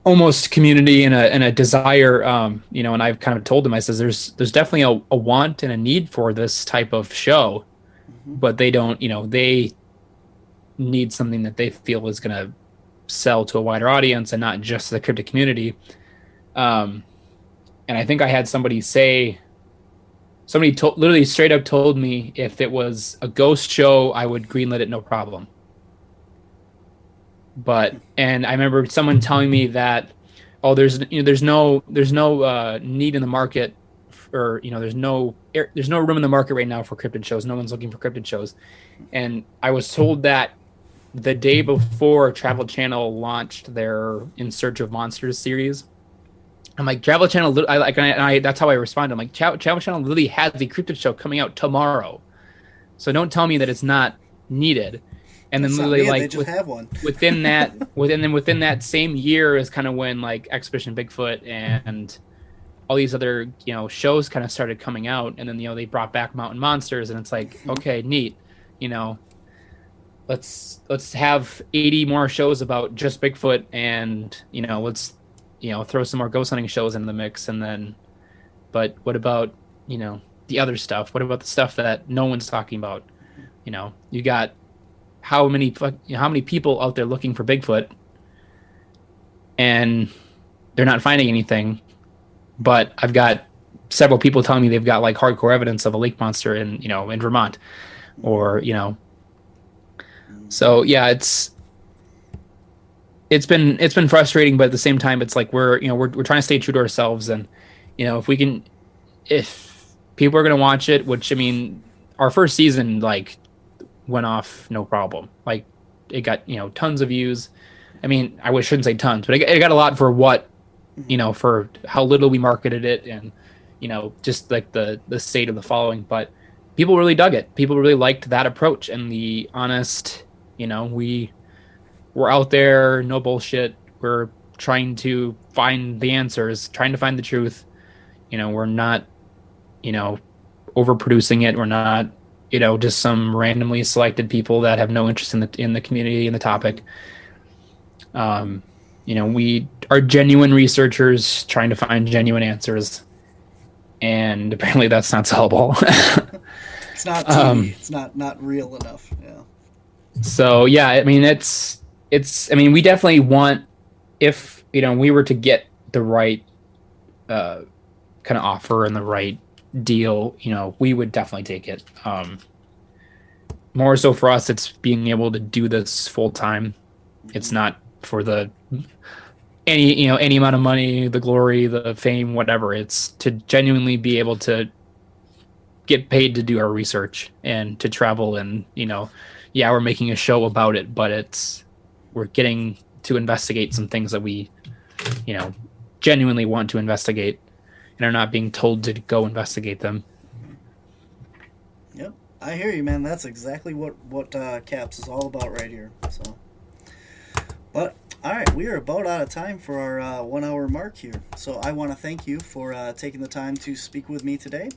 almost community and a desire, and I've kind of told them, I says there's definitely a want and a need for this type of show, but they don't, they need something that they feel is going to sell to a wider audience and not just the cryptid community. And I think I had somebody literally straight up told me if it was a ghost show, I would greenlit it, no problem. And I remember someone telling me that, there's no need in the market, or there's no room in the market right now for cryptid shows. No one's looking for cryptid shows. And I was told that the day before Travel Channel launched their In Search of Monsters series. I'm like, Travel Channel, that's how I responded. I'm like, Travel Channel literally has the cryptid show coming out tomorrow, so don't tell me that it's not needed. And then literally, like, they just have one. within that same year is kind of when like Expedition Bigfoot and all these other shows kind of started coming out, and then they brought back Mountain Monsters, and it's like, okay, neat, let's have 80 more shows about just Bigfoot, and let's throw some more ghost hunting shows into the mix. And then, but what about the other stuff? What about the stuff that no one's talking about? You got how many people out there looking for Bigfoot, and they're not finding anything. But I've got several people telling me they've got like hardcore evidence of a lake monster in Vermont, or So yeah, it's been frustrating, but at the same time, it's like we're trying to stay true to ourselves, and if people are gonna watch it, which I mean, our first season like went off no problem. Like, it got tons of views. I mean, shouldn't say tons, but it got a lot for what for how little we marketed it, and just like the state of the following. But people really dug it. People really liked that approach and the honest. We're out there, no bullshit. We're trying to find the answers, trying to find the truth. We're not, overproducing it. We're not, just some randomly selected people that have no interest in the community and the topic. We are genuine researchers trying to find genuine answers, and apparently that's not sellable. It's not TV. It's not real enough. Yeah. So yeah, I mean, we definitely want, if we were to get the right kind of offer and the right deal, we would definitely take it. More so for us, it's being able to do this full time. It's not for any amount of money, the glory, the fame, whatever. It's to genuinely be able to get paid to do our research and to travel, and we're making a show about it, but we're getting to investigate some things that we genuinely want to investigate, and are not being told to go investigate them. Yep, I hear you, man. That's exactly what Caps is all about right here. So, but all right, we are about out of time for our 1 hour mark here. So I want to thank you for taking the time to speak with me today.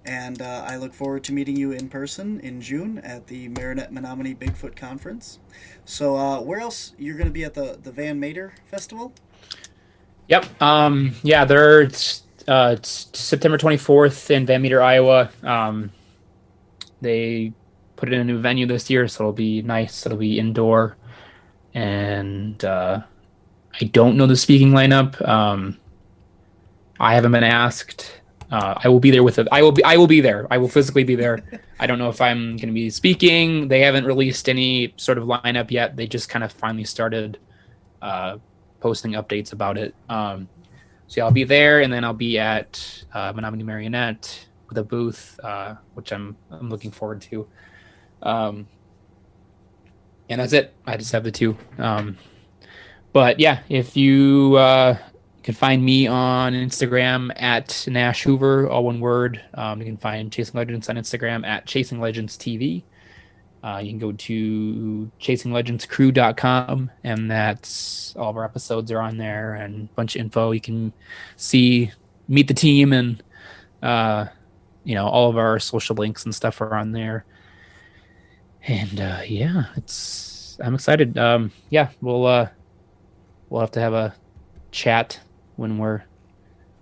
And I look forward to meeting you in person in June at the Marinette Menominee Bigfoot Conference. So where else? You're going to be at the Van Mater Festival? Yep. It's September 24th in Van Meter, Iowa. They put it in a new venue this year, so it'll be nice. It'll be indoor, and I don't know the speaking lineup. I haven't been asked. I will be there with it. I will be there. I will physically be there. I don't know if I'm going to be speaking. They haven't released any sort of lineup yet. They just kind of finally started posting updates about it. So yeah, I'll be there, and then I'll be at Menominee Marionette with a booth, which I'm looking forward to. And that's it. I just have the two. But yeah, if you can find me on Instagram at Nash Hoover, all one word. You can find Chasing Legends on Instagram at Chasing Legends TV. You can go to chasinglegendscrew.com, and that's all of our episodes are on there, and a bunch of info. You can meet the team, and all of our social links and stuff are on there. And yeah, I'm excited. We'll have to have a chat when we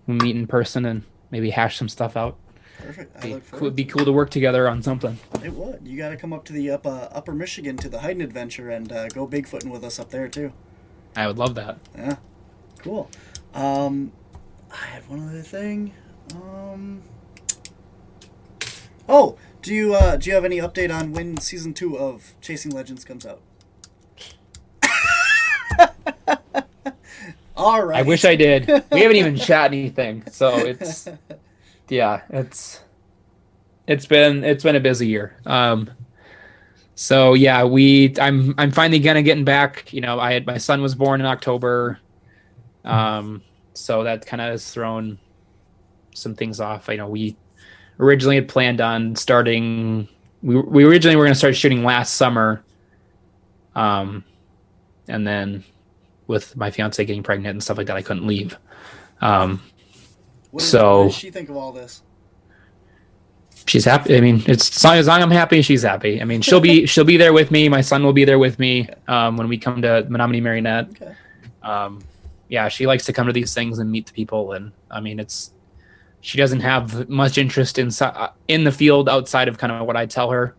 meet in person and maybe hash some stuff out. Perfect. It'd be cool to work together on something. It would. You got to come up to the upper Michigan to the Hidden Adventure and go Bigfooting with us up there too. I would love that. Yeah. Cool. I had one other thing. Oh, do you have any update on when season 2 of Chasing Legends comes out? All right. I wish I did. We haven't even shot anything, so it's been a busy year. So yeah, I'm finally getting back. My son was born in October, so that kind of has thrown some things off. We originally had planned on starting. We originally were going to start shooting last summer, and then with my fiance getting pregnant and stuff like that, I couldn't leave. What does she think of all this? She's happy. I mean, as long as I'm happy, she's happy. I mean, she'll be there with me. My son will be there with me when we come to Menominee Marionette. Okay. Yeah, she likes to come to these things and meet the people. And I mean, she doesn't have much interest in the field outside of kind of what I tell her,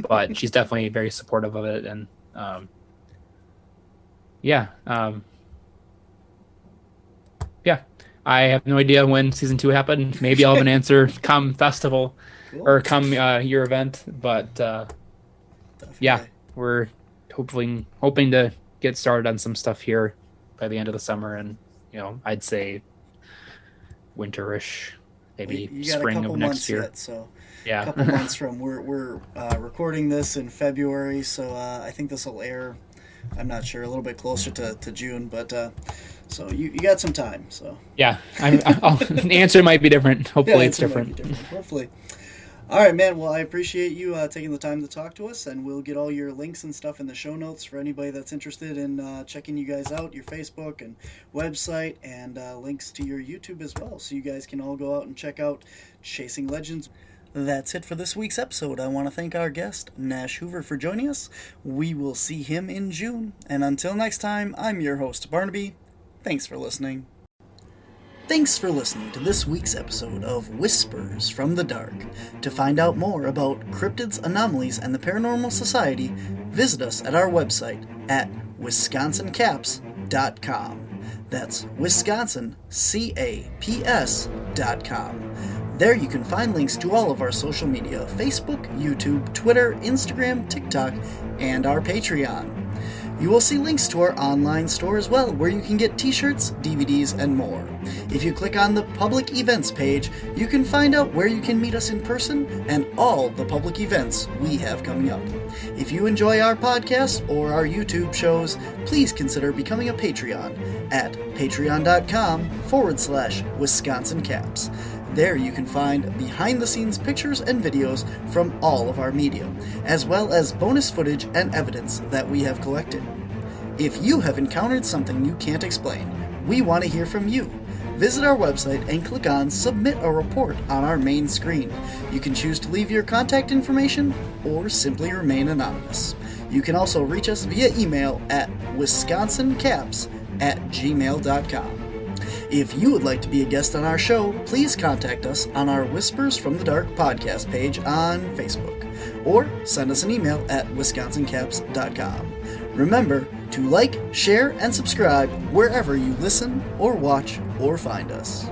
but she's definitely very supportive of it. And yeah. I have no idea when season 2 happened. Maybe I'll have an answer come festival or come your event. But yeah, we're hoping to get started on some stuff here by the end of the summer, and I'd say winterish, maybe spring of next year. Yet, so yeah, a couple months from we're recording this in February, so I think this will air. I'm not sure, a little bit closer to June, but so you got some time. So yeah, the answer might be different. Hopefully, it's different. Hopefully. All right, man. Well, I appreciate you taking the time to talk to us, and we'll get all your links and stuff in the show notes for anybody that's interested in checking you guys out, your Facebook and website, and links to your YouTube as well, so you guys can all go out and check out Chasing Legends. That's it for this week's episode. I want to thank our guest, Nash Hoover, for joining us. We will see him in June. And until next time, I'm your host, Barnaby. Thanks for listening. Thanks for listening to this week's episode of Whispers from the Dark. To find out more about cryptids, anomalies, and the Paranormal Society, visit us at our website at wisconsincaps.com. That's Wisconsin, CAPS.com. There you can find links to all of our social media, Facebook, YouTube, Twitter, Instagram, TikTok, and our Patreon. You will see links to our online store as well, where you can get t-shirts, DVDs, and more. If you click on the public events page, you can find out where you can meet us in person and all the public events we have coming up. If you enjoy our podcast or our YouTube shows, please consider becoming a Patreon at patreon.com/WisconsinCaps. There you can find behind-the-scenes pictures and videos from all of our media, as well as bonus footage and evidence that we have collected. If you have encountered something you can't explain, we want to hear from you. Visit our website and click on Submit a Report on our main screen. You can choose to leave your contact information or simply remain anonymous. You can also reach us via email at wisconsincaps@gmail.com. If you would like to be a guest on our show, please contact us on our Whispers from the Dark podcast page on Facebook, or send us an email at wisconsincaps.com. Remember to like, share, and subscribe wherever you listen or watch or find us.